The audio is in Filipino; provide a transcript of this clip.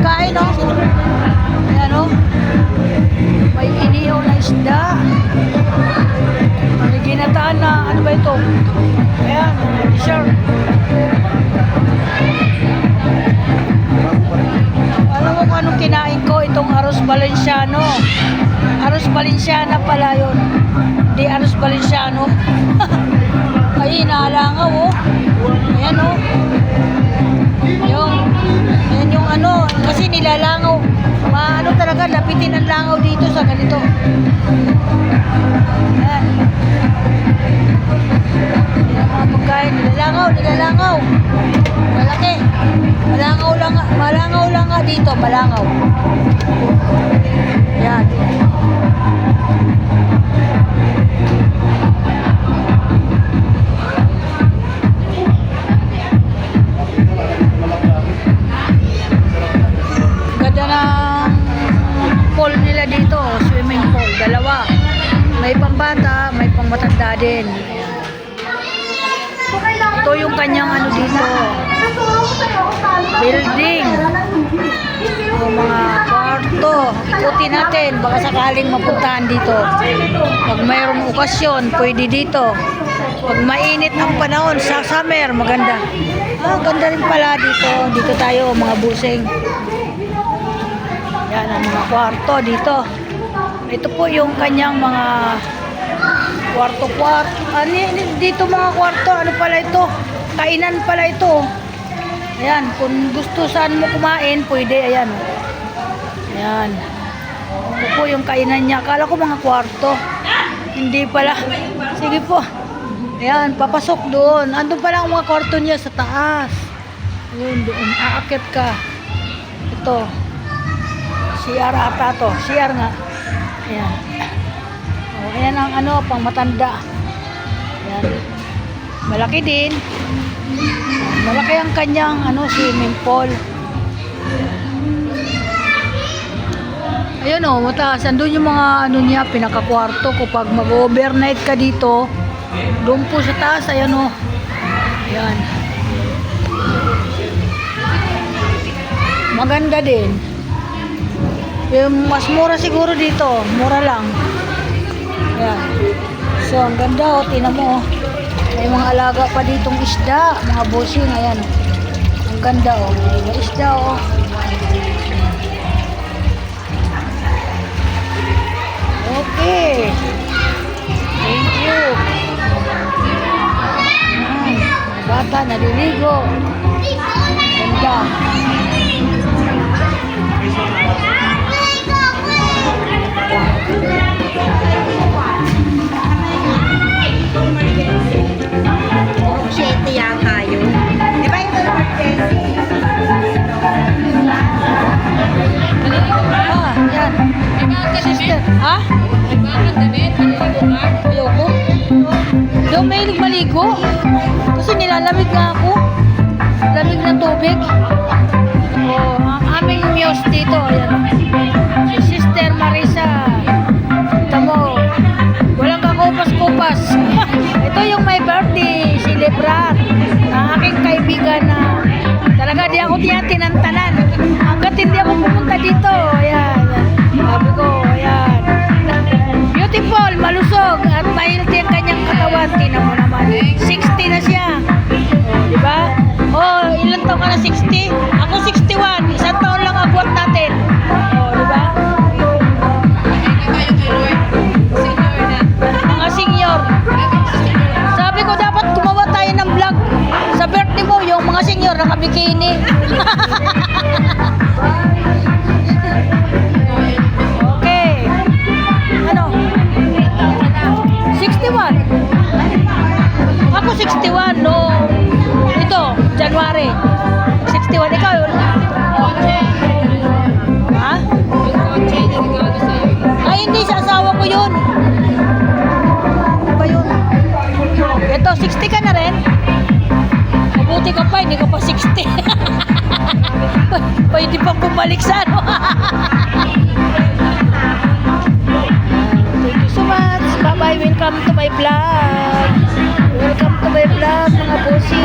pagkain, no? Ayan, no? May inihaw na isda. May ginataan na, ano ba ito? Ayan, dessert. Alam mo kung anong kinain ko? Itong arroz valenciano. Arroz valenciana pala yun. Hindi arroz valenciano. Ay, inahalangaw, oh. Ayan, oh. Ayan yung ano, kasi nilalangaw. Ano talaga, lapitin ang langaw dito sa ganito. Ayan. Ayan mga pagkain, nilalangaw. Malaki. Malangaw lang nga dito, malangaw. Ayan. Ganda ng pool nila dito, swimming pool, dalawa. May pambata, may pangmatanda din. Ito yung kanyang ano dito, building. Yung mga kwarto, ikutin natin, baka sakaling mapuntahan dito. Pag mayroong okasyon, pwede dito. Pag mainit ang panahon sa summer, maganda. Ganda rin pala dito. Dito tayo, mga busing. Yan ang mga kwarto dito. Ito po yung kanyang mga kwarto-kwarto. Dito mga kwarto, ano pala ito? Kainan pala ito. Ayan, kung gusto saan mo kumain, pwede. Ayan. Ayan. Ito po yung kainan niya. Akala ko mga kwarto. Hindi pala. Sige po. Ayan, papasok doon. Andun pala ang mga kwarto niya sa taas. Ayun, doon. Aakit ka. Ito. CR ata to. CR nga. Ayan. O, ayan ang ano, pang matanda. Ayan. Malaki din. Malaki ang kanyang ano, swimming pool. Ayun o, mataas. Andun yung mga ano niya, pinakakwarto. Kapag mag-overnight ka dito, doon po sa taas. Ayan o. Ayan. Maganda din. Yung mas mura siguro dito. Mura lang. Ayan. So, ang ganda o. Tingnan mo o. May mga alaga pa ditong isda. Mga busing. Ayan. Ang ganda o. May isda o. Okay. Thank you. Ayan. Mga bata naliligo. Ganda. Siyete yata yun. Di ba ito naman Yan. Sister. Ha? Ayoko. Daw may maligo. Kasi nilalamig nga ako. Lamig ng tubig. Oh, ang aming muse dito. Ayan. Si Sister Marisa. Tamo. Walang kakupas-kupas. Ito yung my birthday. Celebrat. Ang aking kaibigan na talaga di ako diyan tinantanan. Hanggat hindi ako pumunta dito. Ayan. Sabi ko, ayan. Beautiful, malusog, at mahilti ang kanyang katawan. Tingnan mo naman. 60 na siya. Oh, di ba? Oh, ilan taon ka na? 60? Ako 61. Isang taon lang agwat natin. Oh, di ba? Mga senior. Sabi ko, dapat gumawa tayo ng vlog sa birthday mo, yung mga senior nakabikini. Okay. Ano? 61. Ako 61, no. Ito, January. 61. Ikaw yun? Ha? Ay, hindi. Sa asawa ko yun. Ano ba yun? Ito, 60 ka na rin? Mabuti ka pa, hindi ka pa 60. Pwede pa bumalik sa ano. Thank you so much. Bye-bye. Welcome to my vlog. Welcome to my vlog, mga bossy.